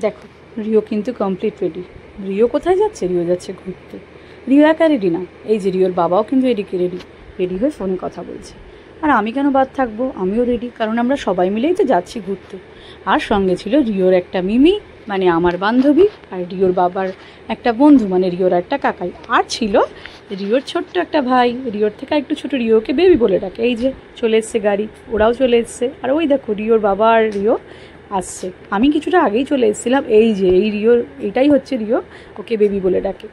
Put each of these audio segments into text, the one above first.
দেখো রিও কিন্তু complete ready. Rio কোথায় যাচ্ছে? রিও যাচ্ছে ঘুরতে। রিও একা রেডি না, এই যে রিওর বাবাও কিন্তু এদিকে রেডি, রেডি হয়ে ফোনে কথা বলছে। আর আমি কেন বাদ থাকবো? আমিও রেডি, কারণ আমরা সবাই মিলেই তো যাচ্ছি ঘুরতে। আর সঙ্গে ছিল রিওর একটা মিমি, মানে আমার বান্ধবী, আর রিওর বাবার একটা বন্ধু, মানে রিওর একটা কাকাই, আর ছিল রিওর ছোট্ট একটা ভাই, রিওর থেকে একটু ছোটো, রিওকে বেবি বলে ডাকে। এই যে চলে এসছে গাড়ি, ওরাও চলে এসছে। আর ওই দেখো রিওর বাবা আর রিও আসছে। আমি কিছুটা আগেই চলে এসেছিলাম। এই যে এই রিওর, এটাই হচ্ছে রিও, ওকে বেবি বলে ডাকে।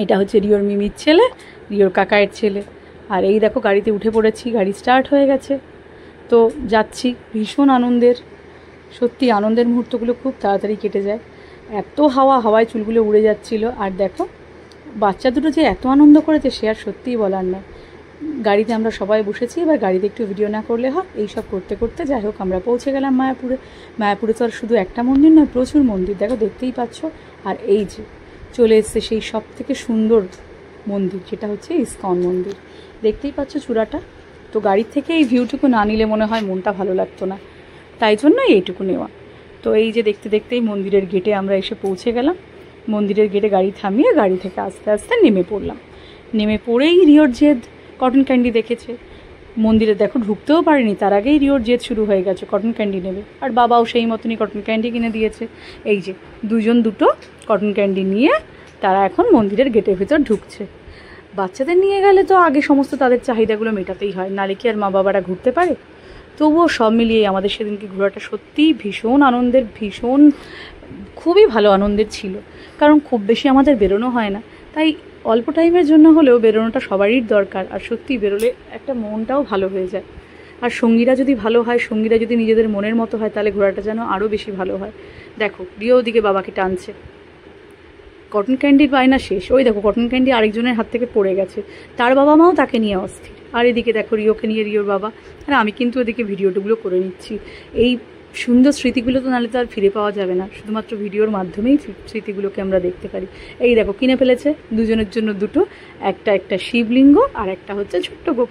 এটা হচ্ছে রিওর মিমির ছেলে, রিওর কাকায়ের ছেলে। আর এই দেখো গাড়িতে উঠে পড়েছি, গাড়ি স্টার্ট হয়ে গেছে। তো যাচ্ছি, ভীষণ আনন্দের, সত্যি আনন্দের মুহূর্তগুলো খুব তাড়াতাড়ি কেটে যায়। এত হাওয়ায় চুলগুলো উড়ে যাচ্ছিল। আর দেখো বাচ্চা দুটো যে এত আনন্দ করেছে সে আর সত্যিই বলার নয়। গাড়িতে আমরা সবাই বসেছি, এবার গাড়িতে একটু ভিডিও না করলে হয়। এইসব করতে করতে যাই হোক আমরা পৌঁছে গেলাম মায়াপুরে। মায়াপুরে তো আর শুধু একটা মন্দির নয়, প্রচুর মন্দির, দেখো দেখতেই পাচ্ছ। আর এই যে চলে এসছে সেই সব থেকে সুন্দর মন্দির, যেটা হচ্ছে ইস্কন মন্দির। দেখতেই পাচ্ছ চূড়াটা। তো গাড়ির থেকে এই ভিউটুকু না নিলে মনে হয় মনটা ভালো লাগতো না, তাই জন্য এইটুকু নেওয়া। তো এই যে দেখতে দেখতেই মন্দিরের গেটে আমরা এসে পৌঁছে গেলাম। মন্দিরের গেটে গাড়ি থামিয়ে গাড়ি থেকে আস্তে আস্তে নেমে পড়লাম। নেমে পড়েই রিওর জেদ, কটন ক্যান্ডি দেখেছে। মন্দিরে দেখো ঢুকতেও পারেনি, তার আগেই রিওর জেদ শুরু হয়ে গেছে, কটন ক্যান্ডি নেবে। আর বাবাও সেই মতনই কটন ক্যান্ডি কিনে দিয়েছে। এই যে দুজন দুটো কটন ক্যান্ডি নিয়ে তারা এখন মন্দিরের গেটের ভিতর ঢুকছে। বাচ্চাদের নিয়ে গেলে তো আগে সমস্ত তাদের চাহিদাগুলো মেটাতেই হয়, নালে কি আর মা বাবারা ঘুরতে পারে? তবুও সব মিলিয়ে আমাদের সেদিনকে ঘোরাটা সত্যিই ভীষণ আনন্দের, ভীষণ খুবই ভালো আনন্দের ছিল। কারণ খুব বেশি আমাদের বেরোনো হয় না, তাই অল্প টাইমের জন্য হলেও বেরোনোটা সবারই দরকার। আর সত্যি বেরোলে একটা মনটাও ভালো হয়ে যায়। আর সঙ্গীরা যদি ভালো হয়, সঙ্গীরা যদি নিজেদের মনের মতো হয়, তাহলে ঘোরাটা যেন আরও বেশি ভালো হয়। দেখো রিও ওদিকে বাবাকে টানছে, কটন ক্যান্ডির বায়না শেষ। ওই দেখো কটন ক্যান্ডি আরেকজনের হাত থেকে পড়ে গেছে, তার বাবা মাও তাকে নিয়ে অস্থির। আর এদিকে দেখো রিওকে নিয়ে রিওর বাবা। আর আমি কিন্তু ওদিকে ভিডিওগুলো করে নিচ্ছি। এই সুন্দর স্মৃতিগুলো তো নাহলে তো আর ফিরে পাওয়া যাবে না, শুধুমাত্র ভিডিওর মাধ্যমেই স্মৃতিগুলোকে আমরা দেখতে পারি। এই দেখো কিনে ফেলেছে দুজনের জন্য দুটো, একটা শিবলিঙ্গ আর একটা হচ্ছে ছোট্ট গোপ।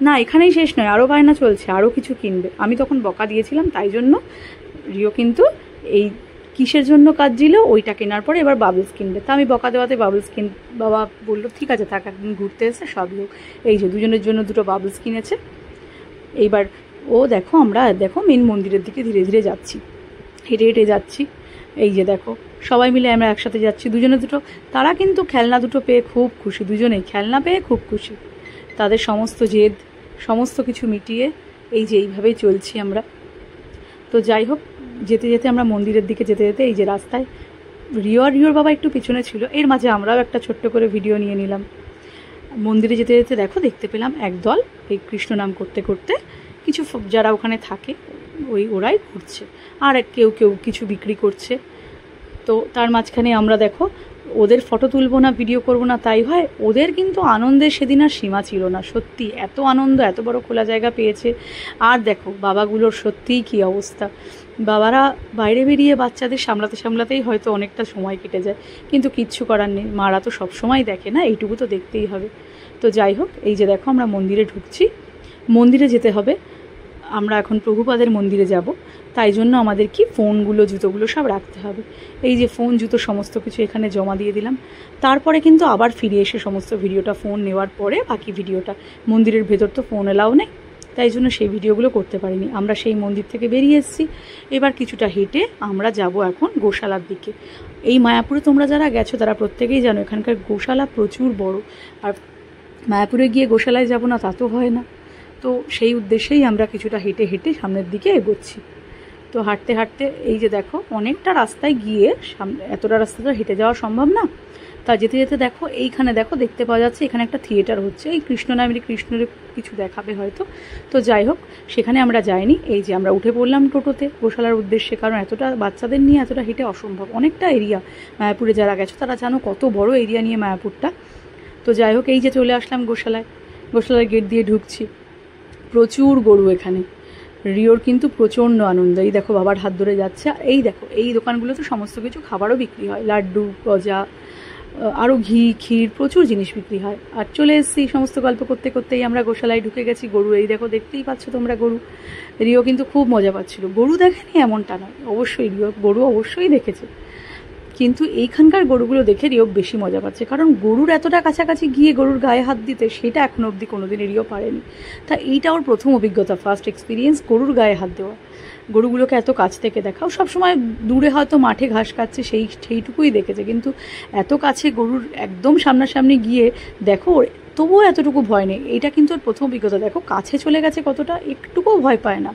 না এখানেই শেষ নয়, আরও বায়না চলছে, আরও কিছু কিনবে। আমি তখন বকা দিয়েছিলাম, তাই জন্য রিও কিন্তু এই কিসের জন্য কাজ দিল ওইটা কেনার পরে এবার বাবলস কিনবে। তা আমি বকা দেওয়াতে বাবলস বাবা বললো ঠিক আছে থাক, একদিন ঘুরতে এসে সব লোক। এই যে দুজনের জন্য দুটো বাবলস কিনেছে। এইবার ও দেখো আমরা দেখো মেন মন্দিরের দিকে ধীরে ধীরে যাচ্ছি, হেঁটে হেঁটে যাচ্ছি। এই যে দেখো সবাই মিলে আমরা একসাথে যাচ্ছি, দুজনে দুটো। তারা কিন্তু খেলনা দুটো পেয়ে খুব খুশি, দুজনেই খেলনা পেয়ে খুব খুশি। তাদের সমস্ত জেদ সমস্ত কিছু মিটিয়ে এই যে এইভাবেই চলছি আমরা। তো যাই হোক যেতে যেতে আমরা মন্দিরের দিকে যেতে যেতে এই যে রাস্তায় রিও আর রিওর বাবা একটু পিছনে ছিল, এর মাঝে আমরাও একটা ছোট্ট করে ভিডিও নিয়ে নিলাম। মন্দিরে যেতে যেতে দেখো দেখতে পেলাম একদল এই কৃষ্ণ নাম করতে করতে কিছু যারা ওখানে থাকে ওরাই ঘুরছে, আর কেউ কেউ কিছু বিক্রি করছে। তো তার মাঝখানে আমরা দেখো ওদের ফটো তুলবো না, ভিডিও করবো না তাই হয়, ওদের কিন্তু আনন্দের সেদিন আর সীমা ছিল না। সত্যি এত আনন্দ, এত বড় খোলা জায়গা পেয়েছে। আর দেখো বাবাগুলোর সত্যিই কী অবস্থা, বাবারা বাইরে বেরিয়ে বাচ্চাদের সামলাতে সামলাতেই হয়তো অনেকটা সময় কেটে যায়, কিন্তু কিচ্ছু করার নেই, মারা তো সবসময় দেখে না, এইটুকু তো দেখতেই হবে। তো যাই হোক এই যে দেখো আমরা মন্দিরে ঢুকছি। মন্দিরে যেতে হবে, আমরা এখন প্রভুপাদের মন্দিরে যাব, তাই জন্য আমাদের কি ফোনগুলো জুতোগুলো সব রাখতে হবে। এই যে ফোন জুতো সমস্ত কিছু এখানে জমা দিয়ে দিলাম। তারপরে কিন্তু আবার ফিরে এসে সমস্ত ভিডিওটা, ফোন নেওয়ার পরে বাকি ভিডিওটা, মন্দিরের ভেতর তো ফোন এলাও নেই, তাই জন্য সেই ভিডিওগুলো করতে পারিনি। আমরা সেই মন্দির থেকে বেরিয়ে এসেছি, এবার কিছুটা হেঁটে আমরা যাব এখন গোশালার দিকে। এই মায়াপুরে তোমরা যারা গেছো তারা প্রত্যেকেই জানো এখানকার গোশালা প্রচুর বড়, আর মায়াপুরে গিয়ে গোশালায় যাব না তা তো হয় না। তো সেই উদ্দেশ্যেই আমরা কিছুটা হেঁটে হেঁটে সামনের দিকে এগোচ্ছি। তো হাঁটতে হাঁটতে এই যে দেখো অনেকটা রাস্তায় গিয়ে সামনে, এতটা রাস্তা তো হেঁটে যাওয়া সম্ভব না, তা যেতে যেতে দেখো এইখানে দেখো দেখতে পাওয়া যাচ্ছে এখানে একটা থিয়েটার হচ্ছে, এই কৃষ্ণ নামের কৃষ্ণের কিছু দেখাবে হয়তো। তো যাই হোক সেখানে আমরা যাইনি। এই যে আমরা উঠে পড়লাম টোটোতে গোশালার উদ্দেশ্যে, কারণ এতটা বাচ্চাদের নিয়ে এতটা হেঁটে অসম্ভব, অনেকটা এরিয়া। মায়াপুরে যারা গেছো তারা জানো কত বড় এরিয়া নিয়ে মায়াপুরটা। তো যাই হোক এই যে চলে আসলাম গোশালায়, গোশালার গেট দিয়ে ঢুকছি। প্রচুর গরু এখানে, রিওর কিন্তু প্রচণ্ড আনন্দ। এই দেখো বাবার হাত ধরে যাচ্ছে। এই দেখো এই দোকানগুলোতে সমস্ত কিছু খাবারও বিক্রি হয়, লাড্ডু, গজা, আরও ঘি ক্ষীর প্রচুর জিনিস বিক্রি হয়। আর চলে এসেছি সমস্ত গল্প করতে করতেই আমরা গোশালায় ঢুকে গেছি। গরু এই দেখো, দেখতেই পাচ্ছ তোমরা গরু। রিও কিন্তু খুব মজা পাচ্ছিল। গরু দেখেনি এমনটা নয়, অবশ্যই রিও গরু অবশ্যই দেখেছে, কিন্তু এইখানকার গরুগুলো দেখে রিও বেশি মজা পাচ্ছে, কারণ গরুর এতটা কাছাকাছি গিয়ে গরুর গায়ে হাত দিতে সেটা এখনো অবধি কোনোদিন রিও পারেনি। তা এইটা ওর প্রথম অভিজ্ঞতা, ফার্স্ট এক্সপিরিয়েন্স গরুর গায়ে হাত দেওয়া, গরুগুলোকে এত কাছ থেকে দেখাও। সবসময় দূরে হয়তো মাঠে ঘাস খাচ্ছে সেইটুকুই দেখেছে, কিন্তু এত কাছে গরুর একদম সামনাসামনি গিয়ে দেখো তবুও এতটুকু ভয় নেই। এটা কিন্তু ওর প্রথম অভিজ্ঞতা। দেখো কাছে চলে গেছে কতটা, একটুকুও ভয় পায় না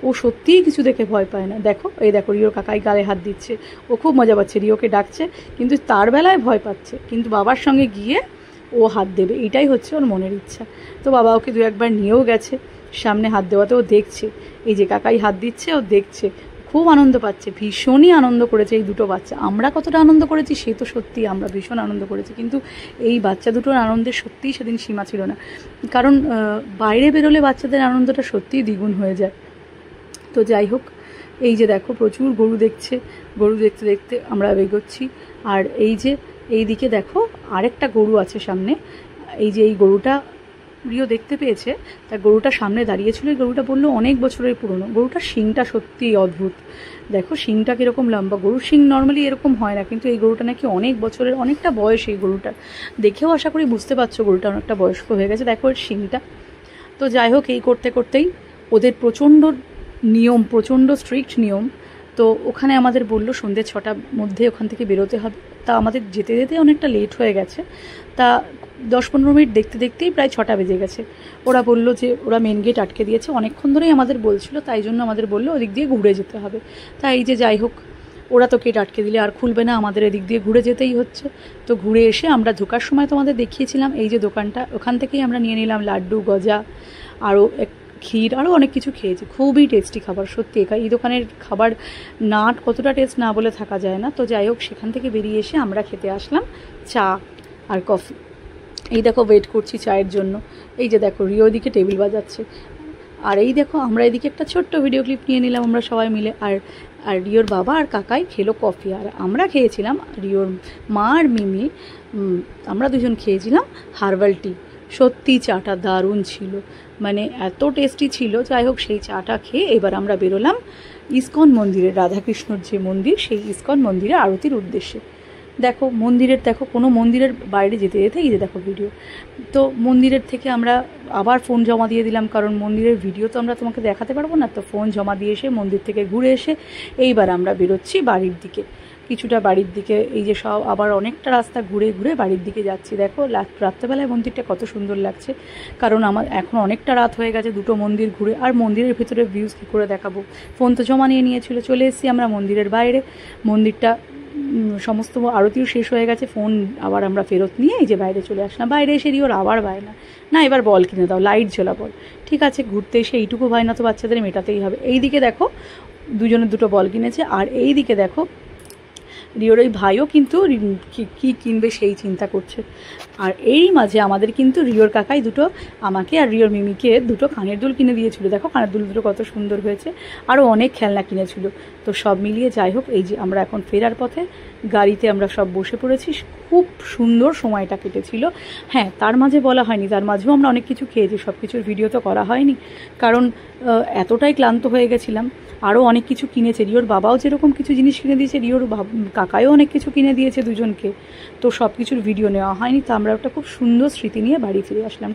ও, সত্যিই কিছু দেখে ভয় পায় না। দেখো এই দেখো রিওর কাকাই গালে হাত দিচ্ছে, ও খুব মজা পাচ্ছে, রিওকে ডাকছে, কিন্তু তার বেলায় ভয় পাচ্ছে, কিন্তু বাবার সঙ্গে গিয়ে ও হাত দেবে, এটাই হচ্ছে ওর মনের ইচ্ছা। তো বাবা ওকে দু একবার নিয়েও গেছে সামনে হাত দেওয়াতে, ও দেখছে এই যে কাকাই হাত দিচ্ছে, ও দেখছে, খুব আনন্দ পাচ্ছে, ভীষণই আনন্দ করেছে এই দুটো বাচ্চা। আমরা কতটা আনন্দ করেছি সে তো সত্যি, আমরা ভীষণ আনন্দ করেছি, কিন্তু এই বাচ্চা দুটোর আনন্দের সত্যিই সেদিন সীমা ছিল না, কারণ বাইরে বেরোলে বাচ্চাদের আনন্দটা সত্যিই দ্বিগুণ হয়ে যায়। তো যাই হোক, এই যে দেখো প্রচুর গরু দেখছে, গরু দেখতে দেখতে আমরা এগোচ্ছি। আর এই যে এই দিকে দেখো আরেকটা গরু আছে সামনে, এই যে এই গরুটা রিও দেখতে পেয়েছে, তা গরুটা সামনে দাঁড়িয়েছিল। এই গরুটা বললো অনেক বছরের পুরনো। গরুটার শিংটা সত্যিই অদ্ভুত, দেখো শিংটা কীরকম লম্বা। গরুর শিং নর্মালি এরকম হয় না, কিন্তু এই গরুটা নাকি অনেক বছরের, অনেকটা বয়স এই গরুটার। দেখেও আশা করি বুঝতে পারছো গরুটা অনেকটা বয়স্ক হয়ে গেছে, দেখো এর শিংটা। তো যাই হোক, এই করতে করতেই ওদের প্রচণ্ড নিয়ম, প্রচণ্ড স্ট্রিক্ট নিয়ম। তো ওখানে আমাদের বললো সন্ধ্যে 6টার মধ্যে ওখান থেকে বেরোতে হবে। তা আমাদের যেতে যেতে অনেকটা লেট হয়ে গেছে, তা 10-15 মিনিট দেখতে দেখতেই প্রায় 6টা বেজে গেছে। ওরা বললো যে ওরা মেন গেট আটকে দিয়েছে, অনেকক্ষণ ধরেই আমাদের বলছিল, তাই জন্য আমাদের বললো ওদিক দিয়ে ঘুরে যেতে হবে। তাই এই যে যাই হোক, ওরা তো গেট আটকে দিলে আর খুলবে না, আমাদের এদিক দিয়ে ঘুরে যেতেই হচ্ছে। তো ঘুরে এসে আমরা ঢোকার সময় তোমাদের দেখিয়েছিলাম এই যে দোকানটা, ওখান থেকেই আমরা নিয়ে নিলাম লাড্ডু, গজা, আরও ক্ষীর, আরও অনেক কিছু খেয়েছি। খুবই টেস্টি খাবার সত্যি, এই দোকানের খাবার নাট কতটা টেস্ট না বলে থাকা যায় না। তো যাই হোক, সেখান থেকে বেরিয়ে এসে আমরা খেতে আসলাম চা আর কফি। এই দেখো ওয়েট করছি চায়ের জন্য। এই যে দেখো রিও দিকে টেবিল বাজাচ্ছে, আর এই দেখো আমরা এদিকে একটা ছোট্ট ভিডিও ক্লিপ নিয়ে নিলাম আমরা সবাই মিলে। আর রিওর বাবা আর কাকাই খেলো কফি, আর আমরা খেয়েছিলাম, রিওর মা আর মিমি, আমরা দুজন খেয়েছিলাম হার্বাল টি। সত্যি চাটা দারুণ ছিল, মানে এত টেস্টি ছিল। যাই হোক, সেই চাটা খেয়ে এবার আমরা বেরোলাম ইসকন মন্দিরে, রাধাকৃষ্ণর যে মন্দির, সেই ইসকন মন্দিরে আরতির উদ্দেশ্যে। দেখো মন্দিরের, দেখো কোনো মন্দিরের বাইরে যেতে যেতে এই যে দেখো ভিডিও। তো মন্দিরের থেকে আমরা আবার ফোন জমা দিয়ে দিলাম, কারণ মন্দিরের ভিডিও তো আমরা তোমাকে দেখাতে পারবো না। তো ফোন জমা দিয়ে এসে মন্দির থেকে ঘুরে এসে এইবার আমরা বেরোচ্ছি বাড়ির দিকে, কিছুটা বাড়ির দিকে। এই যে সব আবার অনেকটা রাস্তা ঘুরে ঘুরে বাড়ির দিকে যাচ্ছি। দেখো রাত্রেবেলায় মন্দিরটা কত সুন্দর লাগছে, কারণ আমার এখন অনেকটা রাত হয়ে গেছে, দুটো মন্দির ঘুরে। আর মন্দিরের ভিতরে ভিউজ কী করে দেখাবো, ফোন তো জমা নিয়ে নিয়েছিল। চলে এসেছি আমরা মন্দিরের বাইরে, মন্দিরটা সমস্ত আরতিও শেষ হয়ে গেছে। ফোন আবার আমরা ফেরত নিয়ে এই যে বাইরে চলে আসলাম। বাইরে এসে ওর আবার বায়না, না এবার বল কিনে দাও, লাইট জ্বলা বল। ঠিক আছে, ঘুরতে এসে এইটুকু বায়না তো বাচ্চাদের মেটাতেই হবে। এই দিকে দেখো দুজনের দুটো বল কিনেছে, আর এই দিকে দেখো রিওর ওই ভাইও কিন্তু কী কিনবে সেই চিন্তা করছে। আর এই মাঝে আমাদের কিন্তু রিওর কাকাই দুটো আমাকে আর রিওর মিমিকে দুটো কানের দুল কিনে দিয়েছিল। দেখো কানের দুল দুটো কত সুন্দর হয়েছে, আরও অনেক খেলনা কিনেছিল। তো সব মিলিয়ে যাই হোক, এই যে আমরা এখন ফেরার পথে গাড়িতে আমরা সব বসে পড়েছি। খুব সুন্দর সময়টা কেটেছিল। হ্যাঁ, তার মাঝে বলা হয়নি, তার মাঝেও আমরা অনেক কিছু খেয়েছি, সব কিছুর ভিডিও তো করা হয়নি, কারণ এতটাই ক্লান্ত হয়ে গেছিলাম। আরও অনেক কিছু কিনেছে, রিওর বাবাও যেরকম কিছু জিনিস কিনে দিয়েছে, রিওর কাকায়ও অনেক কিছু কিনে দিয়েছে দুজনকে। তো সব কিছুর ভিডিও নেওয়া হয়নি, তো আমরা একটা খুব সুন্দর স্মৃতি নিয়ে বাড়ি ফিরে আসলাম।